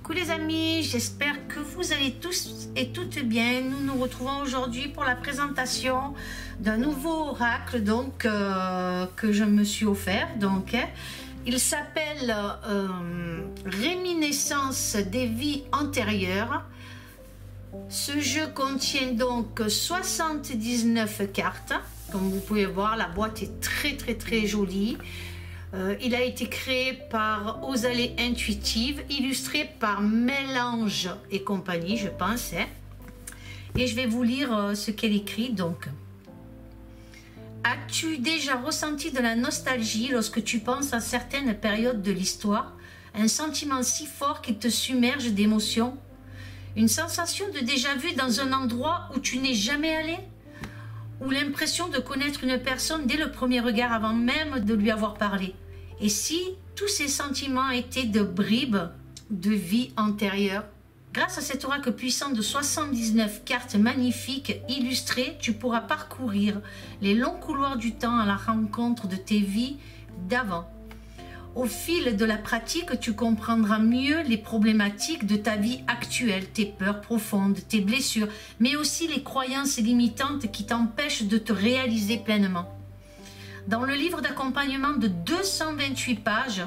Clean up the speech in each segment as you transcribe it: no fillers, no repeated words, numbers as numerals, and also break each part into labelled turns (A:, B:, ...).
A: Coucou les amis, j'espère que vous allez tous et toutes bien. Nous nous retrouvons aujourd'hui pour la présentation d'un nouveau oracle que je me suis offert. Il s'appelle Réminiscence des vies antérieures. Ce jeu contient donc 79 cartes. Comme vous pouvez voir, la boîte est très jolie. Il a été créé par Osalé Intuitive, illustré par Mélange et compagnie, je pense. Et je vais vous lire ce qu'elle écrit. Donc, as-tu déjà ressenti de la nostalgie lorsque tu penses à certaines périodes de l'histoire? Un sentiment si fort qu'il te submerge d'émotions? Une sensation de déjà-vu dans un endroit où tu n'es jamais allé? Ou l'impression de connaître une personne dès le premier regard avant même de lui avoir parlé? Et si tous ces sentiments étaient de bribes de vie antérieure? Grâce à cet oracle puissant de 79 cartes magnifiques illustrées, tu pourras parcourir les longs couloirs du temps à la rencontre de tes vies d'avant. Au fil de la pratique, tu comprendras mieux les problématiques de ta vie actuelle, tes peurs profondes, tes blessures, mais aussi les croyances limitantes qui t'empêchent de te réaliser pleinement. Dans le livre d'accompagnement de 228 pages,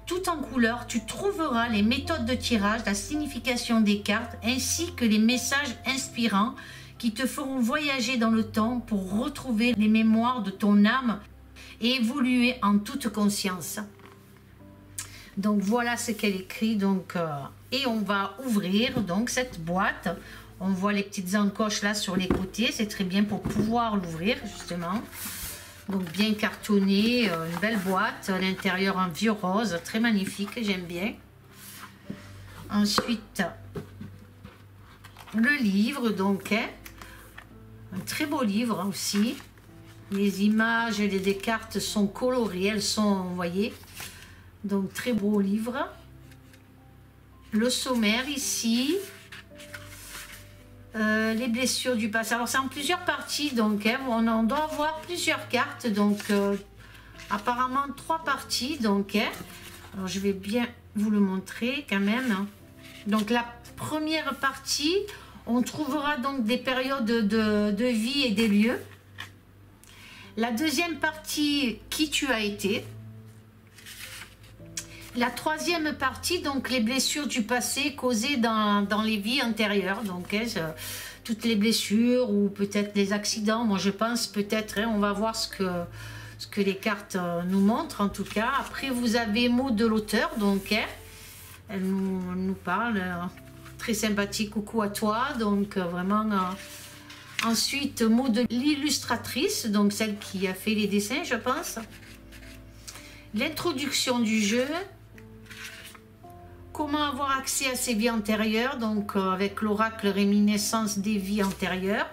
A: tout en couleur, tu trouveras les méthodes de tirage, la signification des cartes, ainsi que les messages inspirants qui te feront voyager dans le temps pour retrouver les mémoires de ton âme et évoluer en toute conscience. Donc voilà ce qu'elle écrit. Et on va ouvrir donc cette boîte. On voit les petites encoches là sur les côtés. C'est très bien pour pouvoir l'ouvrir justement. Donc bien cartonné, une belle boîte. À l'intérieur un vieux rose, très magnifique, j'aime bien. Ensuite, le livre, donc, un très beau livre aussi. Les images et les cartes sont colorées, elles sont, vous voyez. Donc très beau livre. Le sommaire ici. Les blessures du passé. Alors c'est en plusieurs parties, donc on en doit avoir plusieurs cartes, donc apparemment 3 parties, donc alors je vais bien vous le montrer quand même. Donc la première partie, on trouvera donc des périodes de vie et des lieux. La deuxième partie, qui tu as été. La troisième partie, donc les blessures du passé causées dans les vies antérieures, donc toutes les blessures ou peut-être les accidents. Moi je pense peut-être, on va voir ce que les cartes nous montrent en tout cas. Après vous avez mot de l'auteur, donc elle nous parle, très sympathique, coucou à toi, donc vraiment. Ensuite mot de l'illustratrice, donc celle qui a fait les dessins je pense. L'introduction du jeu. Comment avoir accès à ses vies antérieures, donc avec l'oracle Réminiscence des vies antérieures.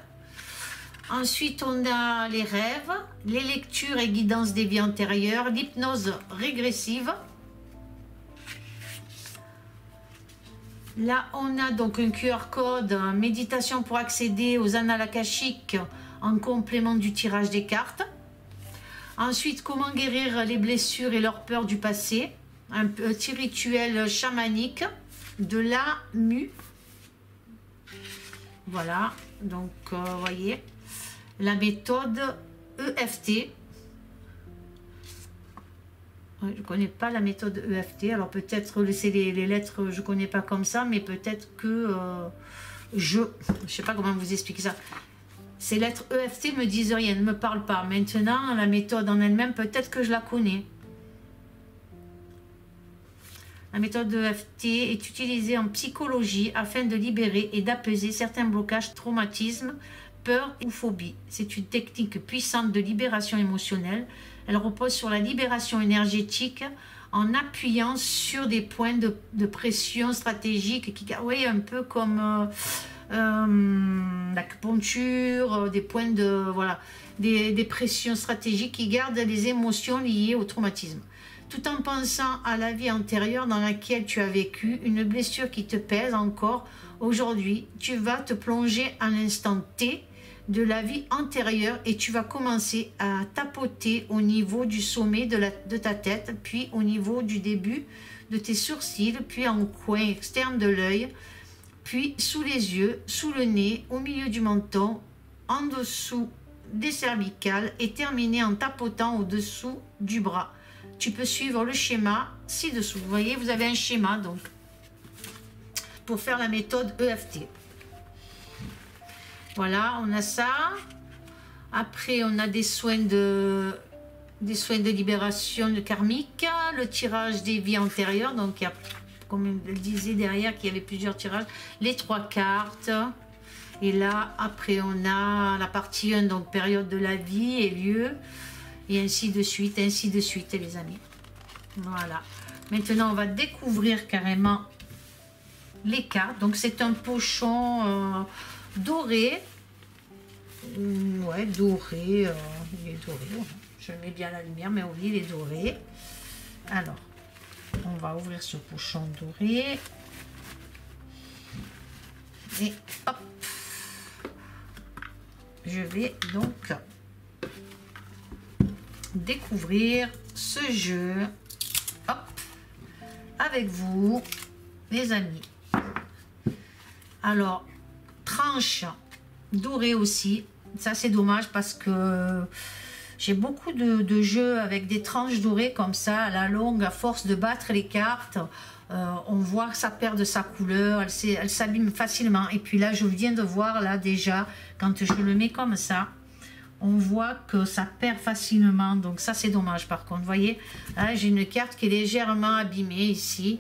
A: Ensuite, on a les rêves, les lectures et guidances des vies antérieures, l'hypnose régressive. Là, on a donc un QR code, méditation pour accéder aux annales akashiques en complément du tirage des cartes. Ensuite, comment guérir les blessures et leurs peurs du passé. Un petit rituel chamanique de la mue. Voilà, donc vous voyez la méthode EFT. Je ne connais pas la méthode EFT, alors peut-être laisser les lettres, je ne connais pas comme ça, mais peut-être que je ne sais pas comment vous expliquer ça. Ces lettres EFT me disent rien, ne me parlent pas. Maintenant, la méthode en elle-même, peut-être que je la connais. La méthode EFT est utilisée en psychologie afin de libérer et d'apaiser certains blocages, traumatismes, peurs ou phobies. C'est une technique puissante de libération émotionnelle. Elle repose sur la libération énergétique en appuyant sur des points de pression stratégique qui, oui, un peu comme l'acupuncture, des points de, voilà, des pressions stratégiques qui gardent les émotions liées au traumatisme. Tout en pensant à la vie antérieure dans laquelle tu as vécu, une blessure qui te pèse encore aujourd'hui, tu vas te plonger à l'instant T de la vie antérieure et tu vas commencer à tapoter au niveau du sommet de ta tête, puis au niveau du début de tes sourcils, puis en coin externe de l'œil, puis sous les yeux, sous le nez, au milieu du menton, en dessous des cervicales et terminer en tapotant au-dessous du bras. Tu peux suivre le schéma ci-dessous. Vous voyez, vous avez un schéma donc pour faire la méthode EFT. Voilà, on a ça. Après, on a des soins de libération de karmique, le tirage des vies antérieures. Donc, il y a, comme je le disais derrière, qu'il y avait plusieurs tirages. Les 3 cartes. Et là, après, on a la partie 1, donc période de la vie et lieu. Et ainsi de suite, les amis. Voilà. Maintenant, on va découvrir carrément les cartes. Donc, c'est un pochon doré. Ouais, doré. Il est doré. Je mets bien la lumière, mais oui, il est doré. Alors, on va ouvrir ce pochon doré. Et hop. Je vais donc découvrir ce jeu, hop, avec vous, les amis. Alors, tranche dorée aussi. Ça, c'est dommage parce que j'ai beaucoup de jeux avec des tranches dorées comme ça, à la longue, à force de battre les cartes. On voit que ça perd de sa couleur, elle s'abîme facilement. Et puis là, je viens de voir, là, déjà, quand je le mets comme ça, on voit que ça perd facilement. Donc ça, c'est dommage, par contre. Vous voyez, là, j'ai une carte qui est légèrement abîmée ici.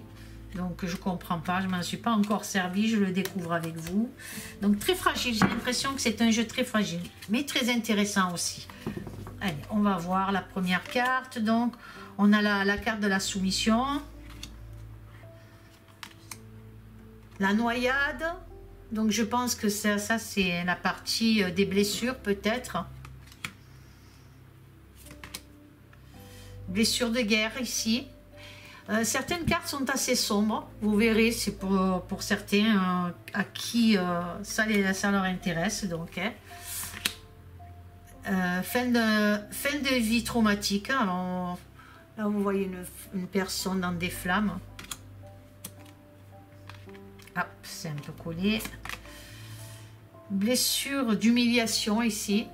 A: Donc, je ne comprends pas, je ne m'en suis pas encore servi, je le découvre avec vous. Donc, très fragile, j'ai l'impression que c'est un jeu très fragile, mais très intéressant aussi. Allez, on va voir la première carte. Donc, on a la carte de la soumission. La noyade, donc je pense que ça c'est la partie des blessures peut-être. Blessures de guerre ici. Certaines cartes sont assez sombres, vous verrez, c'est pour certains à qui ça leur intéresse. Donc, fin de vie traumatique. Alors, là vous voyez une personne dans des flammes. Hop, c'est un peu collé. Blessure d'humiliation ici.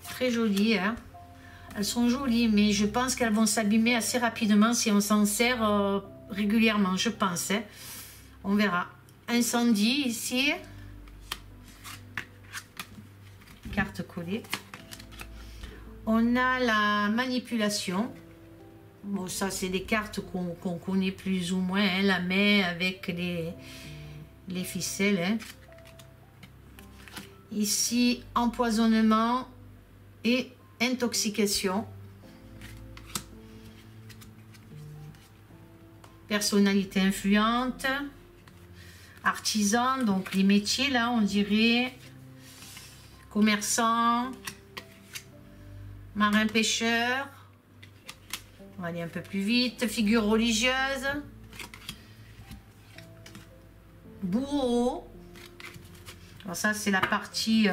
A: Très jolie, hein. Elles sont jolies, mais je pense qu'elles vont s'abîmer assez rapidement si on s'en sert régulièrement, je pense. Hein. On verra. Incendie ici. Carte collée. On a la manipulation. Bon, ça, c'est des cartes qu'on connaît plus ou moins. Hein, la main avec les ficelles. Hein. Ici, empoisonnement et intoxication. Personnalité influente. Artisan, donc les métiers, là, on dirait. Commerçant. Marin-pêcheur. On va aller un peu plus vite. Figure religieuse. Bourreau. Alors ça, c'est la partie...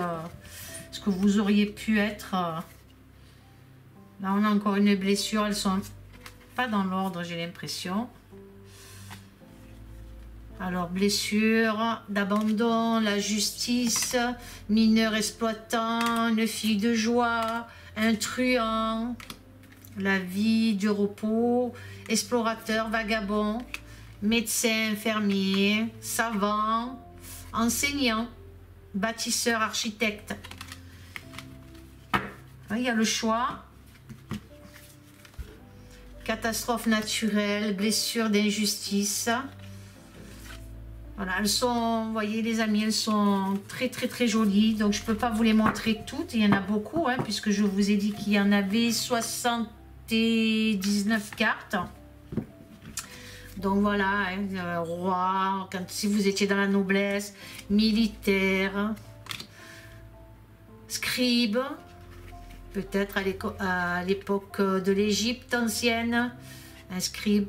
A: ce que vous auriez pu être. Là, on a encore une blessure. Elles sont pas dans l'ordre, j'ai l'impression. Alors, blessure d'abandon, la justice, mineur exploitant, une fille de joie, un truand, la vie du repos, explorateur, vagabond, médecin, infirmier, savant, enseignant, bâtisseur, architecte. Il y a le choix. Catastrophe naturelle, blessure d'injustice. Voilà, elles sont, vous voyez les amis, elles sont très très très jolies. Donc je ne peux pas vous les montrer toutes. Il y en a beaucoup, hein, puisque je vous ai dit qu'il y en avait 79 cartes. Donc voilà, hein, roi, si vous étiez dans la noblesse, militaire, scribe, peut-être à l'époque de l'Égypte ancienne, un scribe,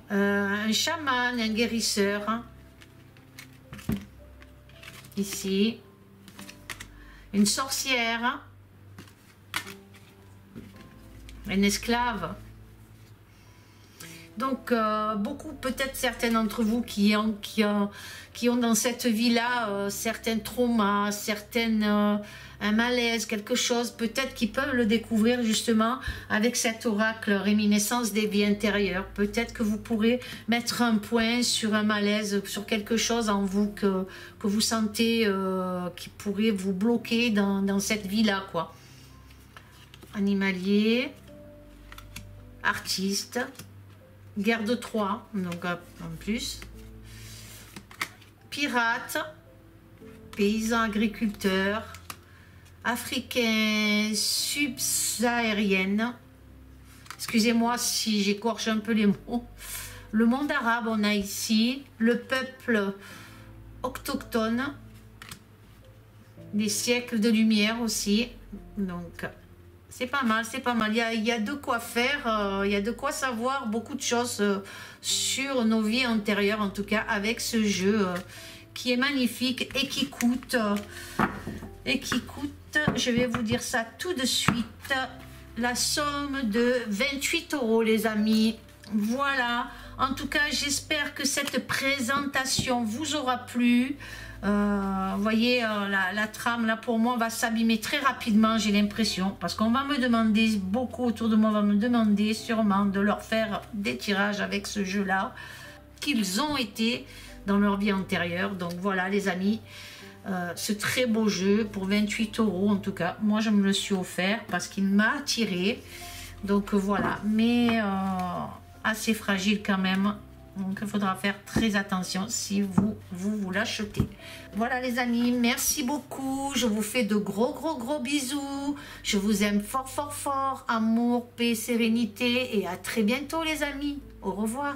A: un chaman, un guérisseur, hein. Ici, une sorcière, un esclave, Donc, beaucoup, peut-être certains d'entre vous qui ont dans cette vie-là certains traumas, un malaise, quelque chose, peut-être qu'ils peuvent le découvrir justement avec cet oracle réminiscence des vies intérieures. Peut-être que vous pourrez mettre un point sur un malaise, sur quelque chose en vous que vous sentez qui pourrait vous bloquer dans cette vie-là, quoi. Animalier, artiste, guerre de Troie, donc en plus, pirate, paysan agriculteur, africain subsaharienne, excusez-moi si j'écorche un peu les mots, le monde arabe on a ici, le peuple autochtone, des siècles de lumière aussi, donc c'est pas mal, c'est pas mal. Il y a de quoi faire, il y a de quoi savoir beaucoup de choses sur nos vies antérieures, en tout cas, avec ce jeu qui est magnifique et qui coûte, je vais vous dire ça tout de suite, la somme de 28 €, les amis. Voilà. En tout cas, j'espère que cette présentation vous aura plu. Vous voyez, la trame là pour moi va s'abîmer très rapidement, j'ai l'impression, parce qu'on va me demander, beaucoup autour de moi va me demander sûrement de leur faire des tirages avec ce jeu là qu'ils ont été dans leur vie antérieure. Donc voilà les amis, ce très beau jeu pour 28 € en tout cas, moi je me le suis offert parce qu'il m'a attiré, donc voilà, mais assez fragile quand même. Donc il faudra faire très attention si vous l'achetez. Voilà les amis, merci beaucoup. Je vous fais de gros bisous. Je vous aime fort fort fort. Amour, paix, sérénité et à très bientôt les amis. Au revoir.